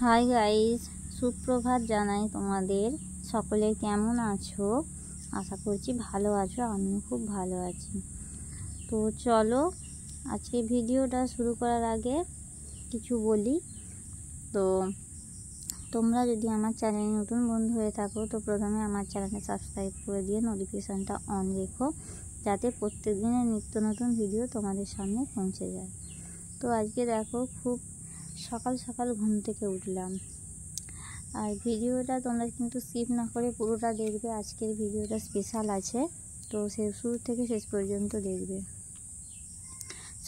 Hi guys, সুপ্রভাত জানাই তোমাদের। সকলে কেমন আছো? আশা করছি ভালো আছো। আমিও খুব ভালো আছি। তো চলো আজকে ভিডিওটা শুরু করার আগে কিছু বলি। তো তোমরা যদি আমার চ্যানেলে নতুন বন্ধু হয়ে থাকো তো প্রথমে আমার চ্যানেলটা সাবস্ক্রাইব করে দিয়ে নোটিফিকেশানটা অন রেখো, যাতে প্রত্যেক দিনের নিত্য নতুন ভিডিও তোমাদের সামনে পৌঁছে যায়। তো আজকে দেখো, খুব সকাল সকাল ঘুম থেকে উঠলাম। আর ভিডিওটা তোমরা কিন্তু স্কিপ না করে পুরোটা দেখবে। আজকের ভিডিওটা স্পেশাল আছে, তো সে শুরু থেকে শেষ পর্যন্ত দেখবে।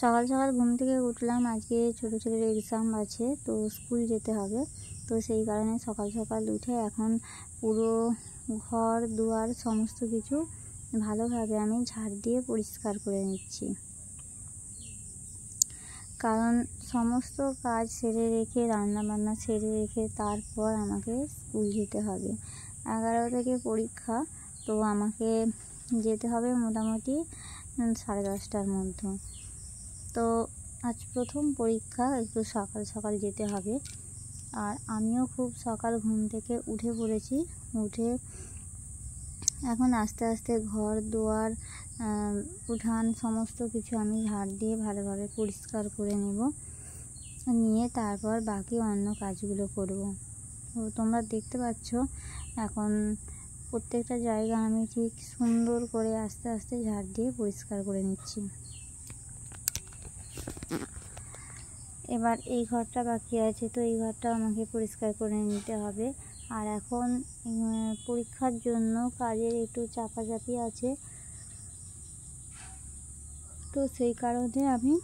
সকাল সকাল ঘুম থেকে উঠলাম। আজকে ছোটো ছোটো এক্সাম আছে, তো স্কুল যেতে হবে। তো সেই কারণে সকাল সকাল উঠে এখন পুরো ঘর দুয়ার সমস্ত কিছু ভালোভাবে আমি ঝাড় দিয়ে পরিষ্কার করে নিচ্ছি। কারণ সমস্ত কাজ সেরে রেখে, রান্নাবান্না সেরে রেখে তারপর আমাকে স্কুল যেতে হবে। 11 থেকে পরীক্ষা, তো আমাকে যেতে হবে মোটামুটি 10:30টার মধ্যে। তো আজ প্রথম পরীক্ষা, একটু সকাল সকাল যেতে হবে। আর আমিও খুব সকাল ঘুম থেকে উঠে পড়েছি। উঠে এখন আস্তে আস্তে ঘর দুয়ার উঠান সমস্ত কিছু আমি ঝাড় দিয়ে ভালোভাবে পরিষ্কার করে নিয়ে তারপর বাকি অন্য কাজগুলো করব। তো তোমরা দেখতে পাচ্ছ এখন প্রত্যেকটা জায়গা আমি ঠিক সুন্দর করে আস্তে আস্তে ঝাড় দিয়ে পরিষ্কার করে নিচ্ছি। এবার এই ঘরটা বাকি আছে, তো এই ঘরটা আমাকে পরিষ্কার করে নিতে হবে। আর এখন পরীক্ষার জন্য কাজের একটু চাপাচাপি আছে, তো সেই কারণে আমি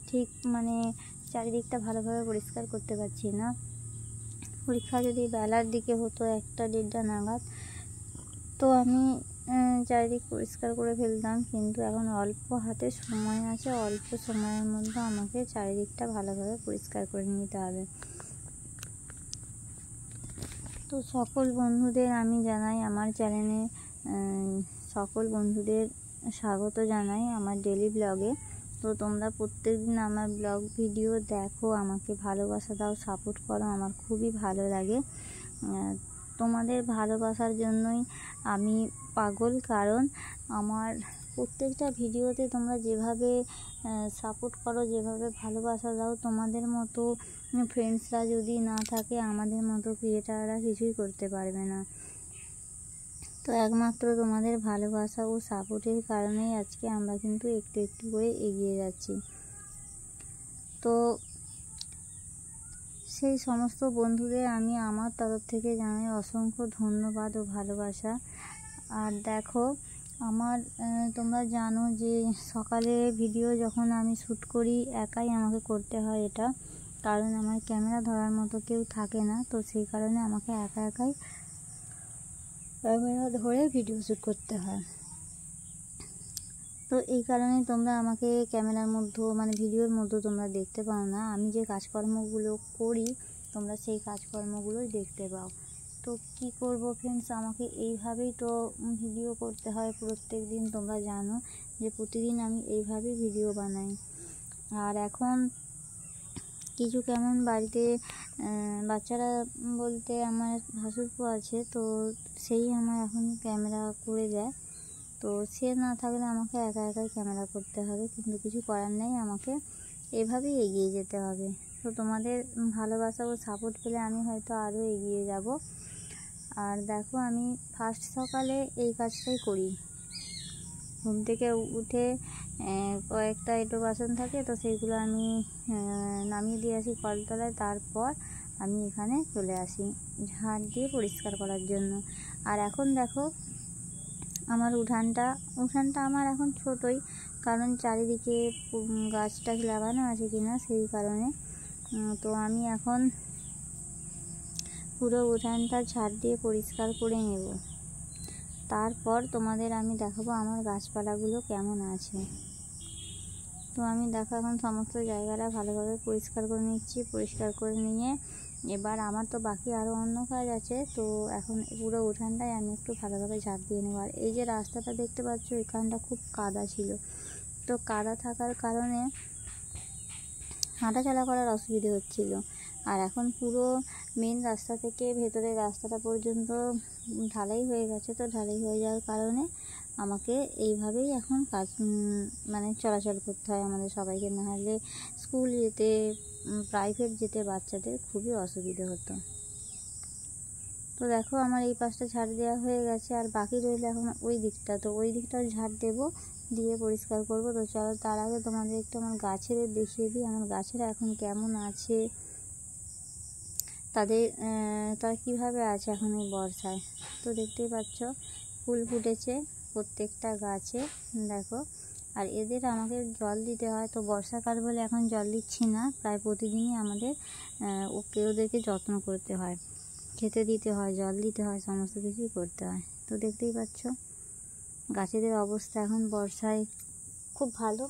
ঠিক চারিদিকটা ভালোভাবে পরিষ্কার করতে পারছি না। পরীক্ষা যদি বেলার দিকে হতো 1টা-1:30টা নাগাদ, তো আমি চারিদিক পরিষ্কার করে ফেলতাম। কিন্তু এখন অল্প হাতে সময় আছে, অল্প সময়ের মধ্যে আমাকে চারিদিকটা ভালোভাবে পরিষ্কার করে নিতে হবে। তো সকল বন্ধুদের আমি জানাই আমার চ্যানেলে, সকল বন্ধুদের স্বাগত জানাই আমার ডেলি ব্লগে। তো তোমরা প্রত্যেক দিন আমার ব্লগ ভিডিও দেখো, আমাকে ভালোবাসা দাও, সাপোর্ট করো, আমার খুবই ভালো লাগে। তোমাদের ভালোবাসার জন্যই আমি পাগল। কারণ আমার প্রত্যেকটা ভিডিওতে তোমরা যেভাবে সাপোর্ট করো, যেভাবে ভালোবাসা দাও, তোমাদের মতো ফ্রেন্ডসরা যদি না থাকে, আমাদের মতো ক্রিয়েটাররা কিছুই করতে পারবে না। তো একমাত্র তোমাদের ভালোবাসা ও সাপোর্টের কারণেই আজকে আমরা কিন্তু একটু একটু করে এগিয়ে যাচ্ছি। তো সেই সমস্ত বন্ধুদের আমি আমার তরফ থেকে জানাই অসংখ্য ধন্যবাদ ও ভালোবাসা। আর দেখো, আমার তোমরা জানো যে সকালে ভিডিও যখন আমি শ্যুট করি একাই আমাকে করতে হয় এটা, কারণ আমার ক্যামেরা ধরার মতো কেউ থাকে না। তো সেই কারণে আমাকে একাই ক্যামেরা ধরে ভিডিও শ্যুট করতে হয়। তো এই কারণে তোমরা আমাকে ক্যামেরার মধ্যে ভিডিওর মধ্যে তোমরা দেখতে পাও না। আমি যে কাজকর্মগুলো করি তোমরা সেই কাজকর্মগুলোই দেখতে পাও। তো কি করব ফ্রেন্ডস, আমাকে এইভাবেই তো ভিডিও করতে হয় প্রত্যেক দিন। তোমরা জানো যে প্রতিদিন আমি এইভাবেই ভিডিও বানাই। আর এখন কিছু কেমন বাড়িতে বাচ্চারা বলতে আমার ভাসুরপো আছে, তো সেই আমার এখন ক্যামেরা করে দেয়। তো সে না থাকলে আমাকে একাই ক্যামেরা করতে হবে, কিন্তু কিছু করার নেই, আমাকে এভাবেই এগিয়ে যেতে হবে। তো তোমাদের ভালোবাসা ও সাপোর্ট পেলে আমি হয়তো আরও এগিয়ে যাব। আর দেখো, আমি ফার্স্ট সকালে এই কাজটাই করি। ঘুম থেকে উঠে কয়েকটা এঁটো বাসন থাকে, তো সেইগুলো আমি নামিয়ে দিয়ে আসি কলতলায়। তারপর আমি এখানে চলে আসি ঝাড় দিয়ে পরিষ্কার করার জন্য। আর এখন দেখো, আমার উঠানটা আমার এখন ছোটোই, কারণ চারিদিকে গাছ টাছ লাগানো আছে কিনা সেই কারণে। তো আমি এখন পুরো উঠানটা ঝাড় দিয়ে পরিষ্কার করে নেব। তারপর তোমাদের আমি দেখাবো আমার গাছপালাগুলো কেমন আছে। তো আমি দেখো এখন সমস্ত জায়গাটা ভালোভাবে পরিষ্কার করে নিচ্ছি। পরিষ্কার করে নিয়ে এবার আমার তো বাকি আরও অন্য কাজ আছে, তো এখন পুরো উঠানটাই আমি একটু ভালোভাবে ঝাড় দিয়ে নেব। আর এই যে রাস্তাটা দেখতে পাচ্ছ, এখানটা খুব কাদা ছিল, তো কাদা থাকার কারণে হাঁটাচলা করার অসুবিধে হচ্ছিল। আর এখন পুরো মেন রাস্তা থেকে ভেতরের রাস্তাটা পর্যন্ত ঢালাই হয়ে গেছে। তো ঢালাই হয়ে যাওয়ার কারণে আমাকে এইভাবেই এখন কাজ মানে চলাচল করতে হয় আমাদের সবাইকে, নাহলে স্কুল যেতে, প্রাইভেট যেতে বাচ্চাদের খুবই অসুবিধে হতো। তো দেখো আমার এই পাশটা ঝাড় দেওয়া হয়ে গেছে, আর বাকি রইল এখন ওই দিকটা। তো ওই দিকটাও ঝাড় দেবো, দিয়ে পরিষ্কার করব। তো চলো তার আগে তোমাদের একটু আমার গাছের দেখিয়ে দিই আমার গাছেরা এখন কেমন আছে, তারা কীভাবে আছে এখন এই বর্ষায়। তো দেখতেই পাচ্ছ ফুল ফুটেছে প্রত্যেকটা গাছে, দেখো। আর এদের আমাকে জল দিতে হয়, তো বর্ষাকাল বলে এখন জল দিচ্ছি না, প্রায় প্রতিদিনই আমাদের ওদেরকে যত্ন করতে হয়, খেতে দিতে হয়, জল দিতে হয়, সমস্ত কিছুই করতে হয়। তো দেখতেই পাচ্ছ গাছেদের অবস্থা এখন বর্ষায় খুব ভালো।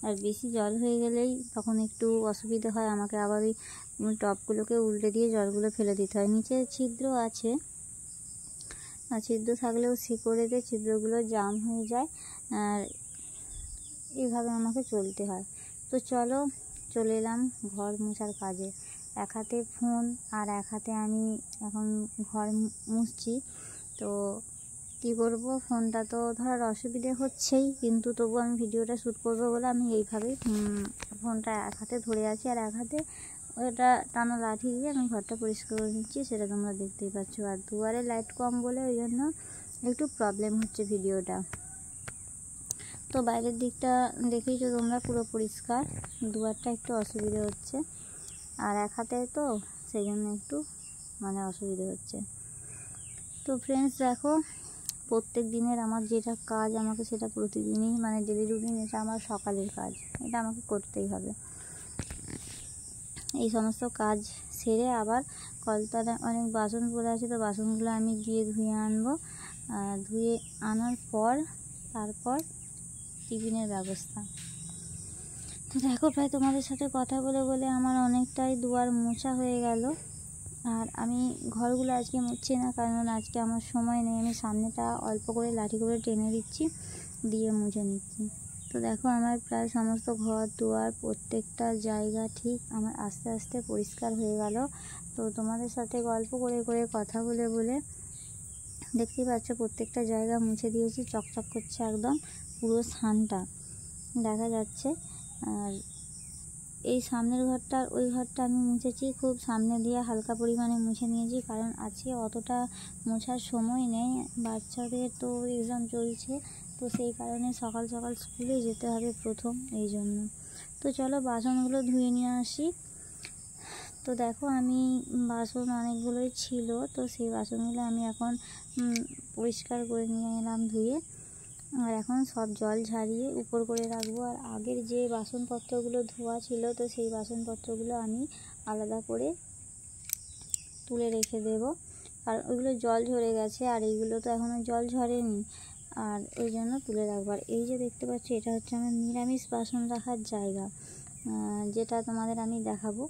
আর বেশি জল হয়ে গেলেই তখন একটু অসুবিধা হয়, আমাকে আবার ওই টবগুলোকে উল্টে দিয়ে জলগুলো ফেলে দিতে হয়। নিচে ছিদ্র আছে, আর ছিদ্র থাকলেও শিকড়েতে ছিদ্রগুলো জাম হয়ে যায়, আর এইভাবে আমাকে চলতে হয়। তো চলো চলে এলাম ঘর মোছার কাজে। এক হাতে ফোন আর এক হাতে আমি এখন ঘর মুছছি। তো কী করব, ফোনটা তো ধরার অসুবিধে হচ্ছেই, কিন্তু তবু আমি ভিডিওটা শ্যুট করবো বলে আমি এইভাবেই ফোনটা এক হাতে ধরে আছি, আর এক হাতে ওটা টানা লাঠি দিয়ে আমি ঘরটা পরিষ্কার করে নিচ্ছি, সেটা তোমরা দেখতেই পাচ্ছ। আর দুয়ারে লাইট কম বলে ওই জন্য একটু প্রবলেম হচ্ছে ভিডিওটা। তো বাইরের দিকটা দেখেইছো তোমরা পুরো পরিষ্কার, দুয়ারটা একটু অসুবিধে হচ্ছে, আর এক হাতে তো সেই জন্য একটু মানে অসুবিধে হচ্ছে। তো ফ্রেন্ডস দেখো, প্রত্যেক দিনের আমার যেটা কাজ, আমাকে সেটা প্রতিদিনই মানে ডেলি রুটিন, এটা আমার সকালের কাজ, এটা আমাকে করতেই হবে। এই সমস্ত কাজ সেরে আবার কলতলায় অনেক বাসন পড়ে আছে, তো বাসনগুলো আমি গিয়ে ধুয়ে আনবো। ধুয়ে আনার পর তারপর টিফিনের ব্যবস্থা। তো দেখো প্রায় তোমাদের সাথে কথা বলে বলে আমার অনেকটাই দুয়ার মোছা হয়ে গেল। আর আমি ঘরগুলো আজকে মুছছি না, কারণ আজকে আমার সময় নেই, আমি সামনেটা অল্প করে লাঠি করে টেনে দিচ্ছি, দিয়ে মুছে নিচ্ছি। তো দেখো আমার প্রায় সমস্ত ঘর দুয়ার প্রত্যেকটা জায়গা ঠিক আমার আস্তে আস্তে পরিষ্কার হয়ে গেল। তো তোমাদের সাথে গল্প করে করে কথা বলে বলে দেখতেই পাচ্ছ প্রত্যেকটা জায়গা মুছে দিয়েছি, চকচক করছে একদম, পুরো ছানটা দেখা যাচ্ছে। আর এই সামনের ঘরটা আর ওই ঘরটা আমি মুছেছি, খুব সামনে দিয়ে হালকা পরিমাণে মুছে নিয়েছি, কারণ আজকে অতটা মোছার সময় নেই, বাচ্চাদের তো এক্সাম চলছে, তো সেই কারণে সকাল সকাল স্কুলে যেতে হবে প্রথম, এই জন্য। তো চলো বাসনগুলো ধুয়ে নিয়ে আসি। তো দেখো আমি বাসন অনেকগুলোই ছিল, তো সেই বাসনগুলো আমি এখন পরিষ্কার করে নিয়ে এলাম ধুয়ে, আর এখন সব জল ঝারিয়ে উপর করে রাখবো। আর আগের যে বাসনপত্রগুলো ধোয়া ছিল, তো সেই বাসনপত্রগুলো আমি আলাদা করে তুলে রেখে দেব, আর ওইগুলো জল ঝরে গেছে, আর এইগুলো তো এখনও জল ঝরেনি, আর ওই জন্য তুলে রাখবো। আর এই যে দেখতে পাচ্ছি এটা হচ্ছে আমার নিরামিষ বাসন রাখার জায়গা, যেটা তোমাদের আমি দেখাবো।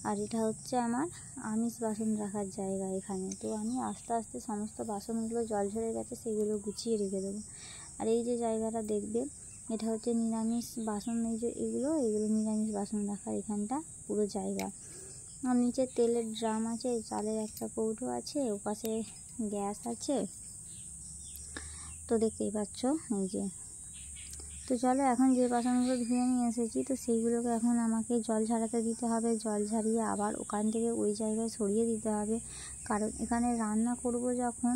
আর এটা হচ্ছে আমার আমিষ বাসন রাখার জায়গা এখানে। তো আমি আস্তে আস্তে সমস্ত বাসনগুলো জল ঝরে গেছে সেগুলো গুছিয়ে রেখে দেবো। আর এই যে জায়গাটা দেখবে, এটা হচ্ছে নিরামিষ বাসন, এই যে এগুলো নিরামিষ বাসন রাখার এখানটা পুরো জায়গা। আর নিচে তেলের ড্রাম আছে, চালের একটা কৌটো আছে, ওপাশে গ্যাস আছে, তো দেখতেই পাচ্ছ এই যে। তো চলো এখন যে বাসনগুলো ধুয়ে নিয়ে এসেছি, তো সেইগুলোকে এখন আমাকে জল ঝাড়াতে দিতে হবে, জল ঝারিয়ে আবার ওখান থেকে ওই জায়গায় সরিয়ে দিতে হবে, কারণ এখানে রান্না করব যখন,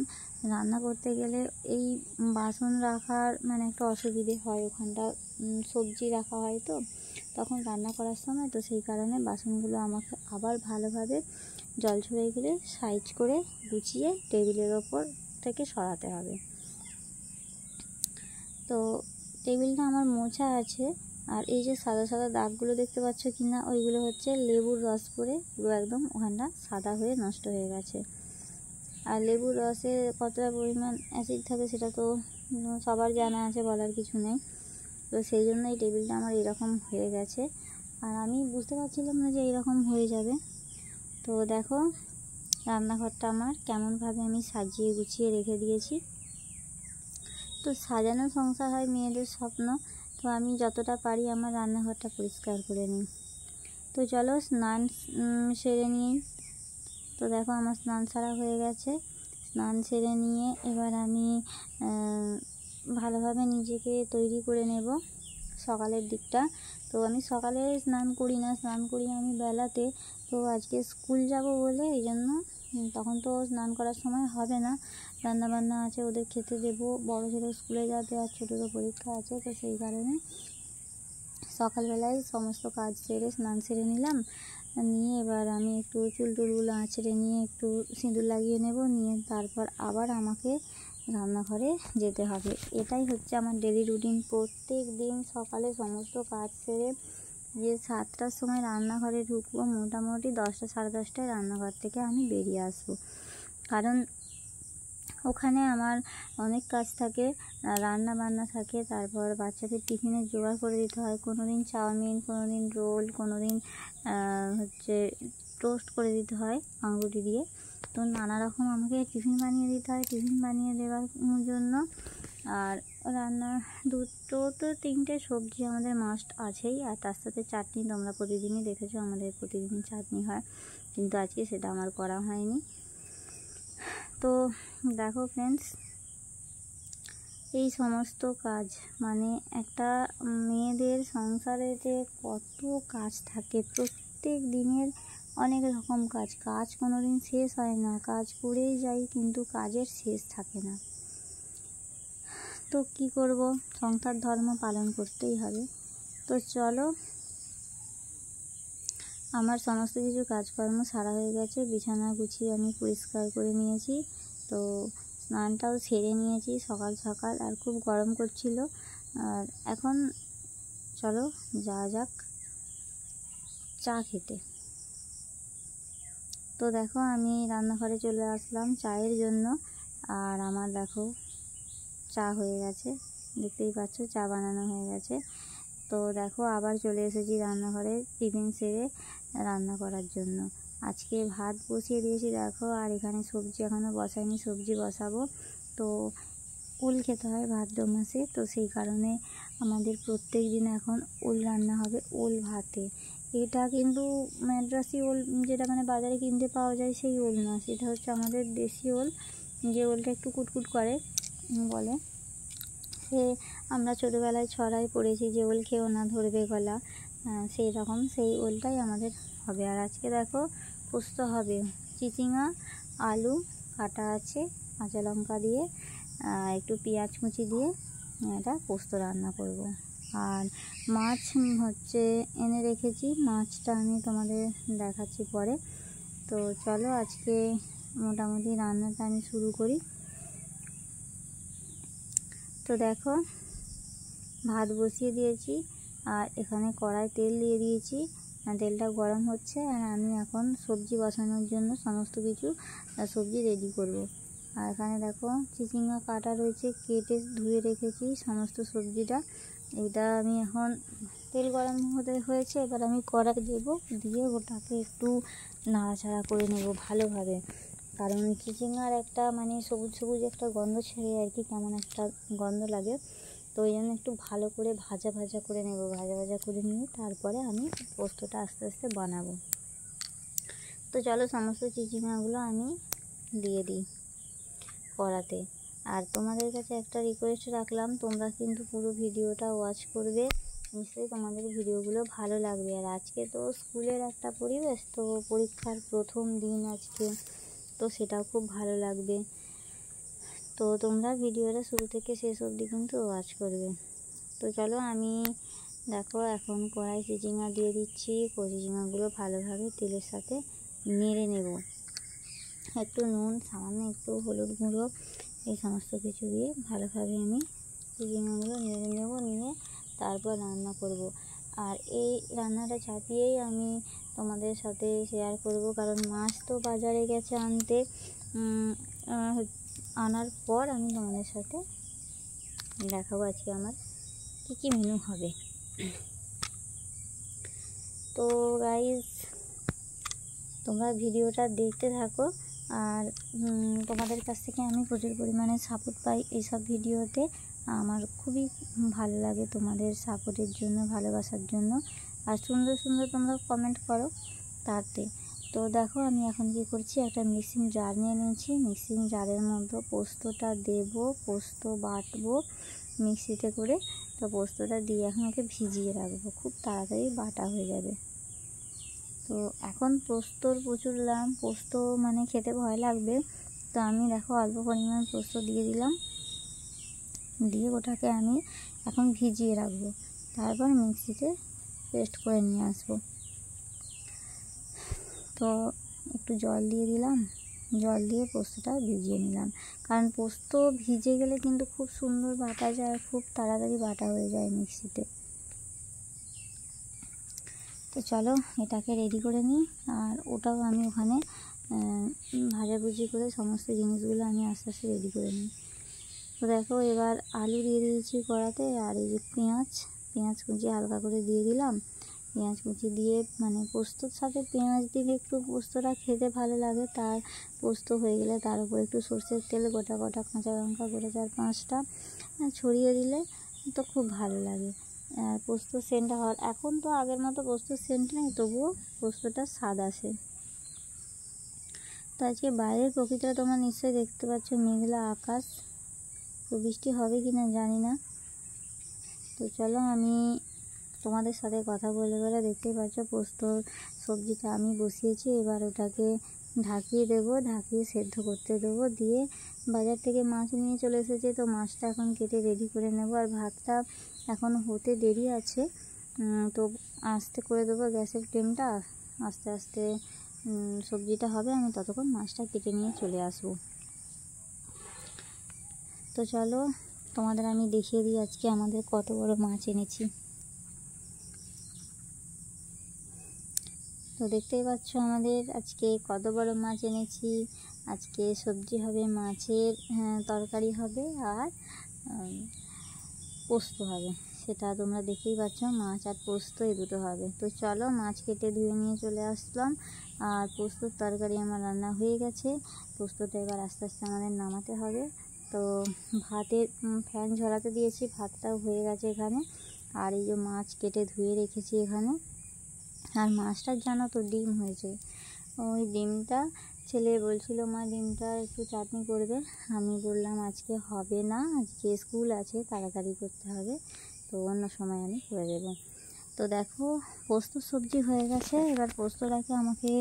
রান্না করতে গেলে এই বাসন রাখার মানে একটা অসুবিধে হয়, ওখানটা সবজি রাখা হয়, তো তখন রান্না করার সময়, তো সেই কারণে বাসনগুলো আমাকে আবার ভালোভাবে জল ঝরে গেলে সাইজ করে গুছিয়ে টেবিলের ওপর থেকে সরাতে হবে। তো টেবিলটা আমার মোছা আছে, আর এই যে সাদা সাদা দাগগুলো দেখতে পাচ্ছ কি না, ওইগুলো হচ্ছে লেবুর রস পরে পুরো একদম ওখানটা সাদা হয়ে নষ্ট হয়ে গেছে। আর লেবুর রসে কতটা পরিমাণ অ্যাসিড থাকে সেটা তো সবার জানা আছে, বলার কিছু নেই। তো সেই জন্য এই টেবিলটা আমার এরকম হয়ে গেছে, আর আমি বুঝতে পারছিলাম না যে এইরকম হয়ে যাবে। তো দেখো রান্নাঘরটা আমার কেমনভাবে আমি সাজিয়ে গুছিয়ে রেখে দিয়েছি। তো সাজানো সংসার হয় মেয়েদের স্বপ্ন, তো আমি যতটা পারি আমার রান্নাঘরটা পরিষ্কার করে নিই। তো চলো স্নান সেরে নিই। তো দেখো আমার স্নান সারা হয়ে গেছে। স্নান সেরে নিয়ে এবার আমি ভালোভাবে নিজেকে তৈরি করে নেব সকালের দিকটা। তো আমি সকালে স্নান করি না, স্নান করি আমি বেলাতে। তো আজকে স্কুল যাব বলে এই জন্য তখন তো স্নান করার সময় হবে না, রান্নাবান্না আছে, ওদের খেতে দেবো, বড় ছেলে স্কুলে যাবে আর ছোটোরও পরীক্ষা আছে। তো সেই কারণে সকালবেলায় সমস্ত কাজ সেরে স্নান সেরে নিলাম, নিয়ে এবার আমি একটু চুল টুলগুলো আঁচড়ে নিয়ে একটু সিঁদুর লাগিয়ে নেব, নিয়ে তারপর আবার আমাকে রান্নাঘরে যেতে হবে। এটাই হচ্ছে আমার ডেলি রুটিন। প্রত্যেক দিন সকালে সমস্ত কাজ সেরে যে 7টার সময় রান্নাঘরে ঢুকবো, মোটামুটি 10টা সাড়ে 10টায় রান্নাঘর থেকে আমি বেরিয়ে আসবো। কারণ ওখানে আমার অনেক কাজ থাকে, রান্না বান্না থাকে, তারপর বাচ্চাদের টিফিনের জোগাড় করে দিতে হয়। কোনো দিন চাউমিন, কোনো দিন রোল, কোনো দিন হচ্ছে টোস্ট করে দিতে হয় পাউরুটি দিয়ে। তো নানা রকম আমাকে টিফিন বানিয়ে দিতে হয়। টিফিন বানিয়ে দেওয়ার জন্য আর রান্না 2টো তো 3টে সবজি আমাদের মাস্ট আছেই, আর তার সাথে চাটনি। তোমরা প্রতিদিনই দেখেছো আমাদের প্রতিদিনই চাটনি হয়, কিন্তু আজকে সেটা আমার করা হয়নি। তো দেখো ফ্রেন্ডস, এই সমস্ত কাজ মানে একটা মেয়েদের সংসারে যে কত কাজ থাকে, প্রত্যেক দিনের অনেক রকম কাজ। কাজ কোনো দিন শেষ হয় না, কাজ করেই যাই, কিন্তু কাজের শেষ থাকে না। তো কি করব, সংসার ধর্ম পালন করতেই হবে। তো চলো, আমার সমস্ত কিছু কাজকর্ম সারা হয়ে গেছে, বিছানা গুছিয়ে আমি পরিষ্কার করে নিয়েছি। তো স্নানটাও সেরে নিয়েছি সকাল সকাল, আর খুব গরম করছিল। আর এখন চলো যাওয়া যাক চা খেতে। তো দেখো আমি রান্নাঘরে চলে আসলাম চায়ের জন্য, আর আমার দেখো চা হয়ে গেছে, দেখতেই পাচ্ছ চা বানানো হয়ে গেছে। তো দেখো আবার চলে এসেছি রান্নাঘরে টিফিন সেরে রান্না করার জন্য। আজকে ভাত বসিয়ে দিয়েছি দেখো, আর এখানে সবজি এখনও বসাইনি, সবজি বসাবো। তো ওল খেতে হয় ভাদ্র মাসে, তো সেই কারণে আমাদের প্রত্যেক দিন এখন ওল রান্না হবে, ওল ভাতে। এটা কিন্তু ম্যাড্রাসি ওল, যেটা মানে বাজারে কিনতে পাওয়া যায় সেই ওল না, সেটা হচ্ছে আমাদের দেশি ওল, যে ওলটা একটু কুটকুট করে বলে। সে আমরা ছোটোবেলায় ছড়ায় পড়েছি যে ওল খেয়েও না ধরবে গলা, সেই রকম সেই ওলটাই আমাদের হবে। আর আজকে দেখো পোস্ত হবে, চিচিঙা, আলু কাটা আছে, কাঁচা লঙ্কা দিয়ে একটু পেঁয়াজ কুচি দিয়ে এটা পোস্ত রান্না করব। আর মাছ হচ্ছে এনে রেখেছি, মাছটা আমি তোমাদের দেখাচ্ছি পরে। তো চলো আজকে মোটামুটি রান্নাটা আমি শুরু করি। তো দেখো ভাত বসিয়ে দিয়েছি, আর এখানে কড়াই তেল দিয়ে দিয়েছি, তেলটা গরম হচ্ছে, আর আমি এখন সবজি বসানোর জন্য সমস্ত কিছু সবজি রেডি করব। আর এখানে দেখো চিচিঙ্গা কাটা রয়েছে, কেটে ধুয়ে রেখেছি সমস্ত সবজিটা। এটা আমি এখন তেল গরম হয়েছে, এবার আমি কড়াই দেবো, দিয়ে ওটাকে একটু নাড়াচাড়া করে নেব ভালোভাবে। কারণ চিচিঙ্গার একটা মানে সবুজ সবুজ একটা গন্ধ ছেড়ে আর কি, কেমন একটা গন্ধ লাগে। তো ওই জন্য একটু ভালো করে ভাজা ভাজা করে নেব, ভাজা ভাজা করে নিয়ে তারপরে আমি পোস্তটা আস্তে আস্তে বানাবো। তো চলো সমস্ত চিচিঙ্গাগুলো আমি দিয়ে দিই কড়াতে। আর তোমাদের কাছে একটা রিকোয়েস্ট রাখলাম, তোমরা কিন্তু পুরো ভিডিওটা ওয়াচ করবে, নিশ্চয়ই তোমাদের ভিডিওগুলো ভালো লাগবে। আর আজকে তো স্কুলের একটা পরিবেশ, তো পরীক্ষার প্রথম দিন আজকে, তো সেটাও খুব ভালো লাগবে। তো তোমরা ভিডিওটা শুরু থেকে শেষ অবধি কিন্তু ওয়াচ করবে। তো চলো আমি দেখো এখন কড়াই চিচিঙ্গা দিয়ে দিচ্ছি, চিচিঙ্গাগুলো ভালোভাবে তেলের সাথে নেড়ে নেব। একটু নুন, সামান্য একটু হলুদ গুঁড়ো, এই সমস্ত কিছু দিয়ে ভালোভাবে আমি চিচিঙ্গাগুলো নেড়ে নেব, নিয়ে তারপর রান্না করব। আর এই রান্নাটা চাপিয়েই আমি তোমাদের সাথে শেয়ার করব, কারণ মাছ তো বাজারে গেছে আনতে, আনার পর আমি তোমাদের সাথে দেখাবো আজকে আমার কী কী মেনু হবে। তো গাইজ তোমরা ভিডিওটা দেখতে থাকো, আর তোমাদের কাছ থেকে আমি প্রচুর পরিমাণে সাপোর্ট পাই এইসব ভিডিওতে। আমার খুবই ভালো লাগে তোমাদের সাপোর্টের জন্য, ভালোবাসার জন্য। আর সুন্দর সুন্দর তোমরা কমেন্ট করো তাতে। তো দেখো আমি এখন কী করছি, একটা মিক্সিং জার নিয়ে নিয়েছি। মিক্সিং জারের মধ্যে পোস্তটা দেব, পোস্ত বাটবো মিক্সিতে করে। তো পোস্তটা দিয়ে এখন ওকে ভিজিয়ে রাখবো, খুব তাড়াতাড়ি বাটা হয়ে যাবে। তো এখন পোস্তর প্রচুর দাম, পোস্ত মানে খেতে ভয় লাগবে, তো আমি দেখো অল্প পরিমাণ পোস্ত দিয়ে দিলাম, দিয়ে ওটাকে আমি এখন ভিজিয়ে রাখবো, তারপর মিক্সিতে পেস্ট করে নিয়ে আসবো। তো একটু জল দিয়ে দিলাম, জল দিয়ে পোস্তটা ভিজিয়ে নিলাম, কারণ পোস্ত ভিজে গেলে কিন্তু খুব সুন্দর বাটা যায়, খুব তাড়াতাড়ি বাটা হয়ে যায় মিক্সিতে। তো চলো এটাকে রেডি করে নিই, আর ওটাও আমি ওখানে ভাজাভুজি করে সমস্ত জিনিসগুলো আমি আস্তে আস্তে রেডি করে নিই। তো দেখো এবার আলু দিয়ে দিয়েছি কড়াতে, আর এই যে পেঁয়াজ কুচি হালকা করে দিয়ে দিলাম। পেঁয়াজ কুচি দিয়ে মানে পোস্তর সাথে পেঁয়াজ দিলে একটু পোস্তটা খেতে ভালো লাগে। তার পোস্ত হয়ে গেলে তার উপর একটু সর্ষের তেল, গোটা কাঁচা লঙ্কা গোটা 4-5টা ছড়িয়ে দিলে তো খুব ভালো লাগে। আর পোস্ত সেন্টটা হওয়ার, এখন তো আগের মতো পোস্ত সেন্ট নেই, তবুও পোস্তটা স্বাদ আসে। তো আজকে বাইরের প্রকৃতিটা তোমরা নিশ্চয়ই দেখতে পাচ্ছ, মেঘলা আকাশ, তো বৃষ্টি হবে কি না জানি না। তো চলো আমি তোমাদের সাথে কথা বলে বলে দেখতেই পাচ্ছ পোস্তর সবজিটা আমি বসিয়েছি। এবার ওটাকে ঢাকিয়ে দেবো, ঢাকিয়ে সেদ্ধ করতে দেবো। দিয়ে বাজার থেকে মাছ নিয়ে চলে এসেছে, তো মাছটা এখন কেটে রেডি করে নেব। আর ভাতটা এখন হতে দেরি আছে, তো আস্তে করে দেবো গ্যাসের ফ্লেমটা, আস্তে আস্তে সবজিটা হবে, আমি ততক্ষণ মাছটা কেটে নিয়ে চলে আসবো। তো চলো তোমাদের আমি দেখিয়ে দিই আজকে আমাদের কত বড় মাছ এনেছি। তো দেখতেই পাচ্ছ আমাদের আজকে কত বড় মাছ এনেছি। আজকে সবজি হবে, মাছের তরকারি হবে, আর পোস্ত হবে, সেটা তোমরা দেখতেই পাচ্ছ, মাছ আর পোস্ত এই দুটো হবে। তো চলো মাছ কেটে ধুয়ে নিয়ে চলে আসলাম, আর পোস্তর তরকারি আমার রান্না হয়ে গেছে। পোস্তটা এবার আস্তে আস্তে আমাদের নামাতে হবে। তো ভাতের ফ্যান ঝরাতে দিয়েছি, ভাতটাও হয়ে গেছে এখানে। আর এই যে মাছ কেটে ধুয়ে রেখেছি এখানে। আর মাছটার জানো তো ডিম হয়েছে, ওই ডিমটা ছেলে বলছিল মা ডিমটা একটু চাটনি করবে, আমি বললাম আজকে হবে না, আজকে স্কুল আছে, তাড়াতাড়ি করতে হবে, তো অন্য সময় আমি করে দেবো। তো দেখো পোস্ত সবজি হয়ে গেছে। এবার পোস্তটাকে আমাকে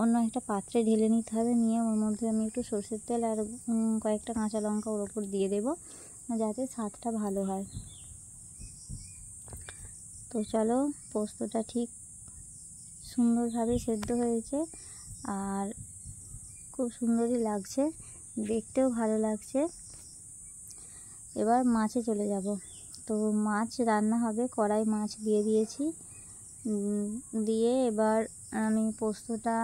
অন্য একটা পাত্রে ঢেলে নিতে হবে, নিয়ে ওর মধ্যে আমি একটু সরষের তেল আর কয়েকটা কাঁচা লঙ্কা ওর ওপর দিয়ে দেবো, যাতে স্বাদটা ভালো হয়। তো চলো পোস্তটা ঠিক সুন্দরভাবে সেদ্ধ হয়েছে, আর খুব সুন্দরই লাগছে, দেখতেও ভালো লাগছে। এবার মাছে চলে যাব। তো মাছ রান্না হবে, কড়াই মাছ দিয়ে দিয়েছি, দিয়ে এবার আমি পোস্তটা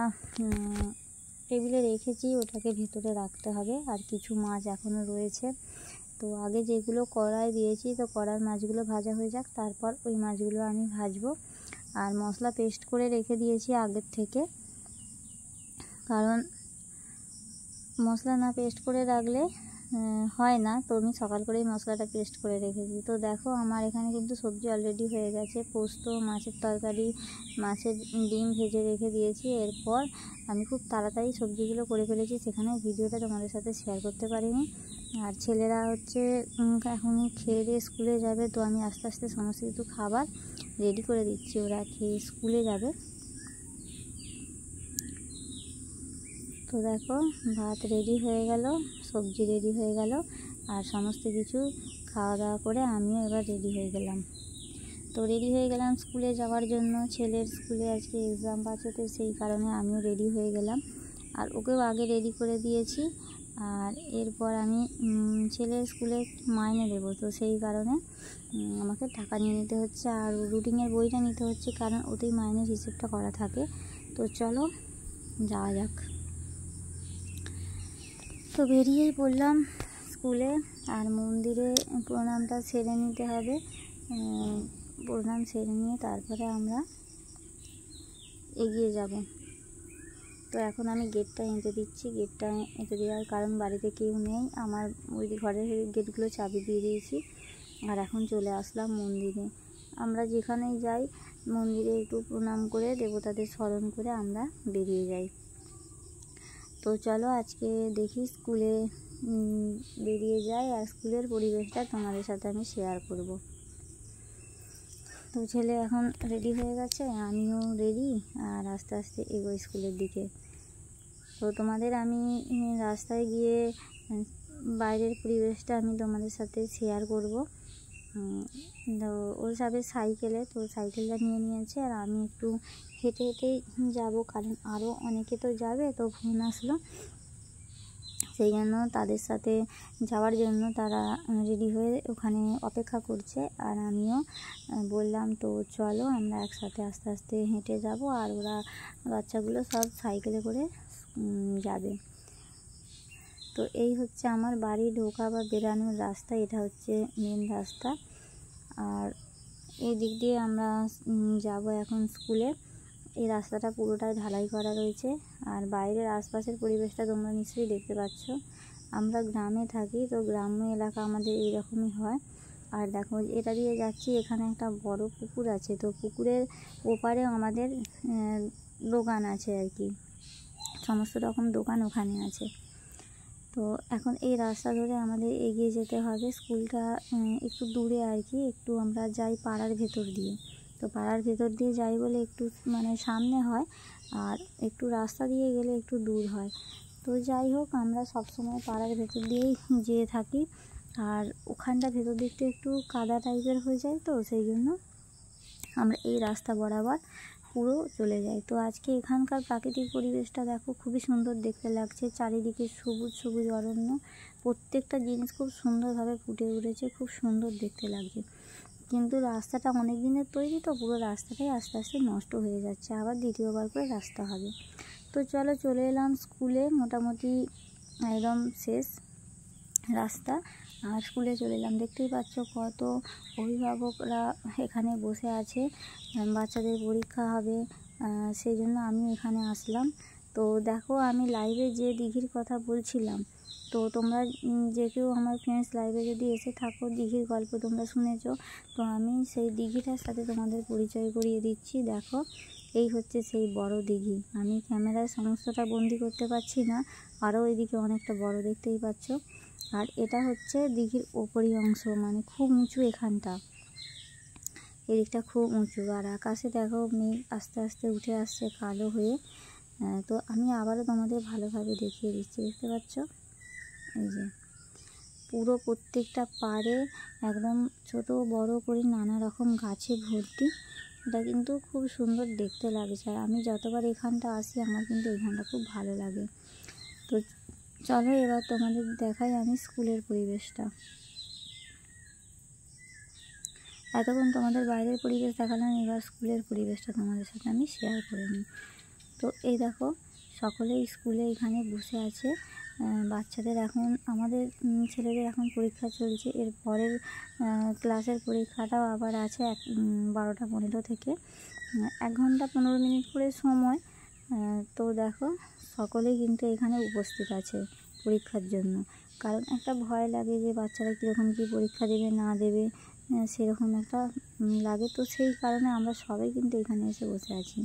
টেবিলে রেখেছি, ওটাকে ভেতরে রাখতে হবে। আর কিছু মাছ এখনও রয়েছে, তো আগে যেগুলো কড়াই দিয়েছি, তো কড়ার মাছগুলো ভাজা হয়ে যাক, তারপর ওই মাছগুলো আমি ভাজবো। আর মশলা পেস্ট করে রেখে দিয়েছি আগের থেকে, কারণ মশলা না পেস্ট করে রাখলে হয় না, তো আমি সকাল করেই মশলাটা পেস্ট করে রেখেছি। তো দেখো আমার এখানে কিন্তু সবজি অলরেডি হয়ে গেছে, পোস্ত, মাছের তরকারি, মাছের ডিম ভেজে রেখে দিয়েছি। এরপর আমি খুব তাড়াতাড়ি সবজিগুলো করে ফেলেছি, সেখানে ভিডিওটা তোমাদের সাথে শেয়ার করতে পারিনি। আর ছেলেরা হচ্ছে এখন খেয়ে দিয়ে স্কুলে যাবে, তো আমি আস্তে আস্তে সমস্ত কিছু খাবার রেডি করে দিচ্ছি, ওরা খেয়ে স্কুলে যাবে। তো দেখো ভাত রেডি হয়ে গেল, সবজি রেডি হয়ে গেল, আর সমস্ত কিছু খাওয়া দাওয়া করে আমিও এবার রেডি হয়ে গেলাম। তো রেডি হয়ে গেলাম স্কুলে যাওয়ার জন্য, ছেলের স্কুলে আজকে এক্সাম আছে, তো সেই কারণে আমিও রেডি হয়ে গেলাম, আর ওকেও আগে রেডি করে দিয়েছি। আর এরপর আমি ছেলের স্কুলে মাইনে দেবো, তো সেই কারণে আমাকে টাকা নিয়ে নিতে হচ্ছে, আর রুটিনের বইটা নিতে হচ্ছে, কারণ ওতেই মাইনের হিসেবটা করা থাকে। তো চলো যাওয়া যাক। তো বেরিয়েই পড়লাম স্কুলে, আর মন্দিরে প্রণামটা সেরে নিতে হবে, প্রণাম সেরে নিয়ে তারপরে আমরা এগিয়ে যাব। তো এখন আমি গেটটা এঁটে দিচ্ছি, গেটটা এঁটে দেওয়ার কারণ বাড়িতে কেউ নেই, আমার ওই ঘরের গেটগুলো চাবি দিয়ে দিয়েছি। আর এখন চলে আসলাম মন্দিরে। আমরা যেখানেই যাই মন্দিরে একটু প্রণাম করে দেবতাদের স্মরণ করে আমরা বেরিয়ে যাই। তো চলো আজকে দেখি স্কুলে বেরিয়ে যাই, আর স্কুলের পরিবেশটা তোমাদের সাথে আমি শেয়ার করব। তো ছেলে এখন রেডি হয়ে গেছে, আমিও রেডি, আর আস্তে আস্তে এগোই স্কুলের দিকে। তো তোমাদের আমি রাস্তায় গিয়ে বাইরের পরিবেশটা আমি তোমাদের সাথে শেয়ার করব। তো ও যাবে সাইকেলে, তো সাইকেলটা নিয়ে নিয়েছে, আর আমি একটু হেঁটে হেঁটেই যাব, কারণ আরও অনেকে তো যাবে। তো ফোন আসলো, সেই জন্য তাদের সাথে যাওয়ার জন্য তারা রেডি হয়ে ওখানে অপেক্ষা করছে। আর আমিও বললাম তো চলো আমরা একসাথে আস্তে আস্তে হেঁটে যাব, আর ওরা বাচ্চাগুলো সব সাইকেলে করে যাবে। তো এই হচ্ছে আমার বাড়ি ঢোকা বা বেরানোর রাস্তা, এটা হচ্ছে মেন রাস্তা। আর এই দিক দিয়ে আমরা যাব এখন স্কুলে। এই রাস্তাটা পুরোটাই ঢালাই করা রয়েছে, আর বাইরের আশপাশের পরিবেশটা তোমরা নিশ্চয়ই দেখতে পাচ্ছ। আমরা গ্রামে থাকি, তো গ্রাম্য এলাকা আমাদের এইরকমই হয়। আর দেখো এটা দিয়ে যাচ্ছি, এখানে একটা বড় পুকুর আছে, তো পুকুরের ওপারে আমাদের দোকান আছে আর কি, সমস্ত রকম দোকান ওখানে আছে। তো এখন এই রাস্তা ধরে আমাদের এগিয়ে যেতে হবে। স্কুলটা একটু দূরে আর কি, একটু আমরা যাই পাড়ার ভেতর দিয়ে। তো পাড়ার ভেতর দিয়ে যাই বলে একটু মানে সামনে হয়, আর একটু রাস্তা দিয়ে গেলে একটু দূর হয়। তো যাই হোক, আমরা সবসময় পাড়ার ভেতর দিয়েই যেয়ে থাকি। আর ওখানটা ভেতর দিকটা একটু কাদা টাইপের হয়ে যায়, তো সেই জন্য আমরা এই রাস্তা বরাবর পুরো চলে যাই। তো আজকে এখানকার প্রাকৃতিক পরিবেশটা দেখো, খুবই সুন্দর দেখতে লাগছে। চারিদিকে সবুজ সবুজ অরণ্য, প্রত্যেকটা জিনিস খুব সুন্দরভাবে ফুটে উঠেছে, খুব সুন্দর দেখতে লাগছে। কিন্তু রাস্তাটা অনেক দিনের তৈরি, তো পুরো রাস্তাটাই আস্তে আস্তে নষ্ট হয়ে যাচ্ছে, আবার দ্বিতীয়বার করে রাস্তা হবে। তো চলো চলে এলাম স্কুলে, মোটামুটি একদম শেষ রাস্তা। আর স্কুলে চলে এলাম, দেখতেই পাচ্ছ কত অভিভাবকরা এখানে বসে আছে, বাচ্চাদের পরীক্ষা হবে, সেই জন্য আমি এখানে আসলাম। তো দেখো আমি লাইভে যে দিঘির কথা বলছিলাম, তো তোমরা যে কেউ আমার ফ্রেন্ডস লাইভে যদি এসে থাকো, দিঘির গল্প তোমরা শুনেছো, তো আমি সেই দিঘিটার সাথে তোমাদের পরিচয় করিয়ে দিচ্ছি। দেখো এই হচ্ছে সেই বড় দিঘি, আমি ক্যামেরায় সমস্তটা বন্দি করতে পারছি না, আরও এদিকে অনেকটা বড় দেখতেই পাচ্ছ। আর এটা হচ্ছে দিঘির ওপরি অংশ, মানে খুব উঁচু এখানটা, এদিকটা খুব উঁচু। আর আকাশে দেখো মেঘ আস্তে আস্তে উঠে আসছে কালো হয়ে। তো আমি আবারও তোমাদের ভালোভাবে দেখিয়ে দিচ্ছি, দেখতে পাচ্ছ এই যে পুরো প্রত্যেকটা পাড়ে একদম ছোট বড় করে নানা রকম গাছে ভর্তি। এটা কিন্তু খুব সুন্দর দেখতে লাগছে, আর আমি যতবার এখানটা আসি আমার কিন্তু এখানটা খুব ভালো লাগে। তো চলো এবার তোমাদের দেখাই আমি স্কুলের পরিবেশটা। এতক্ষণ তোমাদের বাইরের পরিবেশ দেখালাম, এবার স্কুলের পরিবেশটা তোমাদের সাথে আমি শেয়ার করে নিই। তো এই দেখো সকলেই স্কুলে এখানে বসে আছে। বাচ্চাদের এখন আমাদের ছেলেদের এখন পরীক্ষা চলছে, এর পরের ক্লাসের পরীক্ষাটাও আবার আছে 12টা 15 থেকে 1 ঘন্টা 15 মিনিট করে সময়। তো দেখো সকলেই কিন্তু এখানে উপস্থিত আছে পরীক্ষার জন্য, কারণ একটা ভয় লাগে যে বাচ্চারা কীরকম কী পরীক্ষা দেবে না দেবে, সেরকম একটা লাগে। তো সেই কারণে আমরা সবাই কিন্তু এখানে এসে বসে আছি,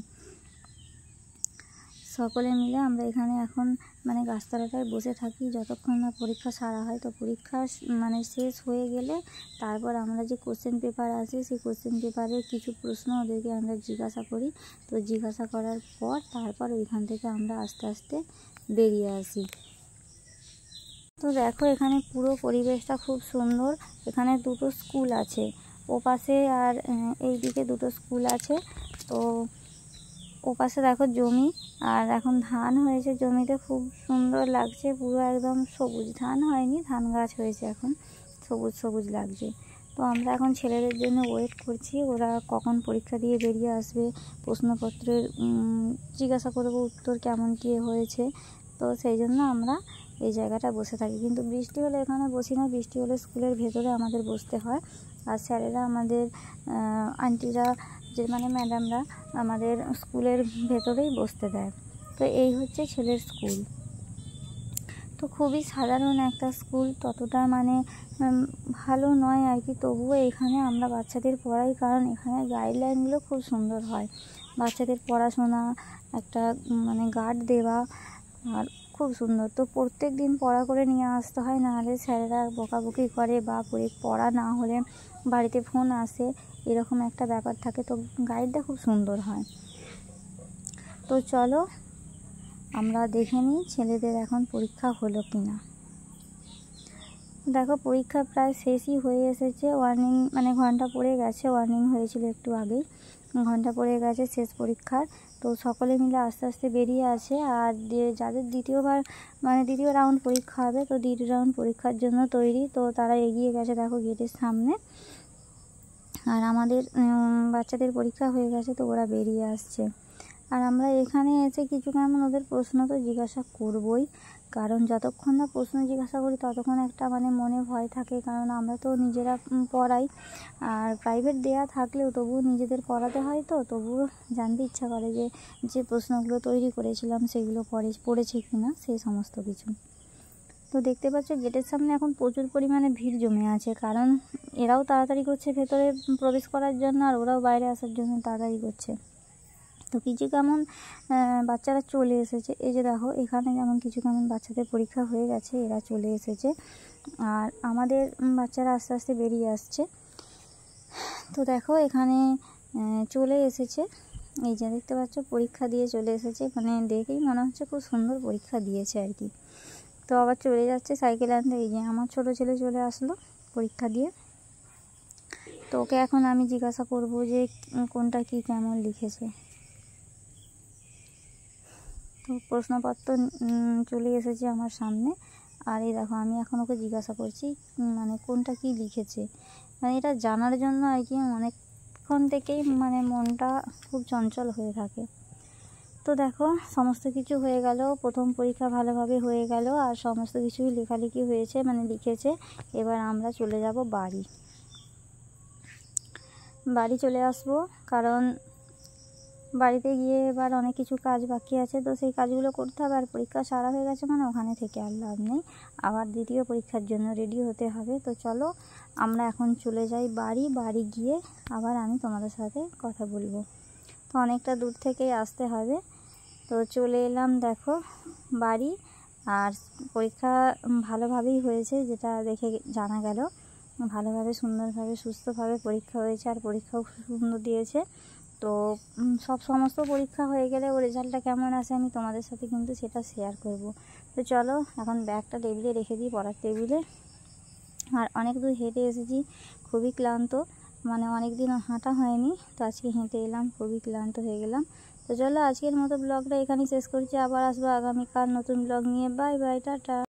সকলে মিলে আমরা এখানে এখন মানে গাছতলাটায় বসে থাকি যতক্ষণ না পরীক্ষা সারা হয়। তো পরীক্ষা মানে শেষ হয়ে গেলে তারপর আমরা যে কোশ্চেন পেপার আছে, সেই কোশ্চেন পেপারের কিছু প্রশ্ন ওদেরকে আমরা জিজ্ঞাসা করি। তো জিজ্ঞাসা করার পর তারপর ওইখান থেকে আমরা আস্তে আস্তে বেরিয়ে আসি। তো দেখো এখানে পুরো পরিবেশটা খুব সুন্দর, এখানে দুটো স্কুল আছে ও পাশে, আর এই দিকে দুটো স্কুল আছে। তো ও পাশে দেখো জমি, আর এখন ধান হয়েছে জমিতে, খুব সুন্দর লাগছে, পুরো একদম সবুজ, ধান হয়নি ধান গাছ হয়েছে, এখন সবুজ সবুজ লাগছে। তো আমরা এখন ছেলেদের জন্য ওয়েট করছি, ওরা কখন পরীক্ষা দিয়ে বেরিয়ে আসবে, প্রশ্নপত্রের জিজ্ঞাসা করবো উত্তর কেমন কী হয়েছে। তো সেই জন্য আমরা এই জায়গাটা বসে থাকি, কিন্তু বৃষ্টি হলে এখানে বসি না, বৃষ্টি হলে স্কুলের ভেতরে আমাদের বসতে হয়। আর স্যারেরা আমাদের আন্টিরা যে মানে ম্যাডামরা আমাদের স্কুলের ভেতরেই বসতে দেয়। তো এই হচ্ছে ছেলের স্কুল। তো খুবই সাধারণ একটা স্কুল, ততটা মানে ভালো নয় আর কি, তবুও এখানে আমরা বাচ্চাদের পড়াই, কারণ এখানে গাইডলাইনগুলো খুব সুন্দর হয়। বাচ্চাদের পড়াশোনা একটা মানে গার্ড দেওয়া আর খুব সুন্দর। তো প্রত্যেক দিন পড়া করে নিয়ে আসতে হয়, নাহলে স্যারেরা বকাবকি করে বা পড়া না হলে বাড়িতে ফোন আসে, এরকম একটা ব্যাপার থাকে। তো গাইডটা খুব সুন্দর হয়। তো চলো আমরা দেখে নিই ছেলেদের এখন পরীক্ষা হলো কি না। দেখো পরীক্ষা প্রায় শেষই হয়ে এসেছে, ওয়ার্নিং মানে ঘন্টা পড়ে গেছে, ওয়ার্নিং হয়েছিল একটু আগেই, ঘন্টা পড়ে গেছে শেষ পরীক্ষার। তো সকলে মিলে আস্তে আস্তে বেরিয়ে আছে, আর যাদের দ্বিতীয় রাউন্ড পরীক্ষা হবে, তো দ্বিতীয় রাউন্ড পরীক্ষার জন্য তৈরি, তো তারা এগিয়ে গেছে দেখো গেটের সামনে। আর আমাদের বাচ্চাদের পরীক্ষা হয়ে গেছে, তো ওরা বেরিয়ে আসছে। আর আমরা এখানে এসে কিছু কেমন ওদের প্রশ্ন তো জিজ্ঞাসা করবই, কারণ যতক্ষণ না প্রশ্ন জিজ্ঞাসা করি ততক্ষণ একটা মানে মনে ভয় থাকে, কারণ আমরা তো নিজেরা পড়াই, আর প্রাইভেট দেয়া থাকলেও তবুও নিজেদের পড়াতে হয়, তো তবুও জানতে ইচ্ছা করে যে প্রশ্নগুলো তৈরি করেছিলাম সেগুলো পড়েছে কি না, সেই সমস্ত কিছু। তো দেখতে পাচ্ছ গেটের সামনে এখন প্রচুর পরিমাণে ভিড় জমে আছে, কারণ এরাও তাড়াতাড়ি করছে ভেতরে প্রবেশ করার জন্য, আর ওরাও বাইরে আসার জন্য তাড়াতাড়ি করছে। তো কিছু কেমন বাচ্চারা চলে এসেছে, এই যে দেখো এখানে যেমন কিছু কেমন বাচ্চাদের পরীক্ষা হয়ে গেছে, এরা চলে এসেছে, আর আমাদের বাচ্চারা আস্তে আস্তে বেরিয়ে আসছে। তো দেখো এখানে চলে এসেছে, এই যে দেখতে পাচ্ছ পরীক্ষা দিয়ে চলে এসেছে, মানে দেখেই মনে হচ্ছে খুব সুন্দর পরীক্ষা দিয়েছে আর কি। তো আবার চলে যাচ্ছে সাইকেল আনতে, এই যে আমার ছোটো ছেলে চলে আসলো পরীক্ষা দিয়ে। তো ওকে এখন আমি জিজ্ঞাসা করব যে কোনটা কি কেমন লিখেছে। তো প্রশ্নপত্র চলে এসেছে আমার সামনে, আর এই দেখো আমি এখন ওকে জিজ্ঞাসা করছি মানে কোনটা কি লিখেছে, মানে এটা জানার জন্য আর কি অনেকক্ষণ থেকেই মানে মনটা খুব চঞ্চল হয়ে থাকে। তো দেখো সমস্ত কিছু হয়ে গেল, প্রথম পরীক্ষা ভালোভাবে হয়ে গেল, আর সমস্ত কিছুই লেখালেখি হয়েছে মানে লিখেছে। এবার আমরা চলে যাব বাড়ি চলে আসবো, কারণ বাড়িতে গিয়ে এবার অনেক কিছু কাজ বাকি আছে, তো সেই কাজগুলো করতে হবে। আর পরীক্ষা সারা হয়ে গেছে মানে ওখানে থেকে আর লাভ নেই, আবার দ্বিতীয় পরীক্ষার জন্য রেডি হতে হবে। তো চলো আমরা এখন চলে যাই বাড়ি গিয়ে আবার আমি তোমাদের সাথে কথা বলবো। তো অনেকটা দূর থেকেই আসতে হবে, তো চলে এলাম দেখো বাড়ি। আর পরীক্ষা ভালোভাবেই হয়েছে, যেটা দেখে জানা গেল, ভালোভাবে সুন্দরভাবে সুস্থভাবে পরীক্ষা হয়েছে, আর পরীক্ষাও খুব সুন্দর দিয়েছে। তো সমস্ত পরীক্ষা হয়ে গেলে ওর রেজাল্টটা কেমন আসে আমি তোমাদের সাথে কিন্তু সেটা শেয়ার করব। তো চলো এখন ব্যাগটা টেবিলে রেখে দিই, পড়ার টেবিলে। আর অনেক দূর হেঁটে এসেছি, খুবই ক্লান্ত, মানে অনেক দিন হাঁটা হয়নি, তো আজকে হেঁটে এলাম, খুবই ক্লান্ত হয়ে গেলাম। তো চলো আজকের মতো ব্লগটা এখানেই শেষ করছি, আবার আসবো আগামীকাল নতুন ব্লগ নিয়ে। Bye bye, tata.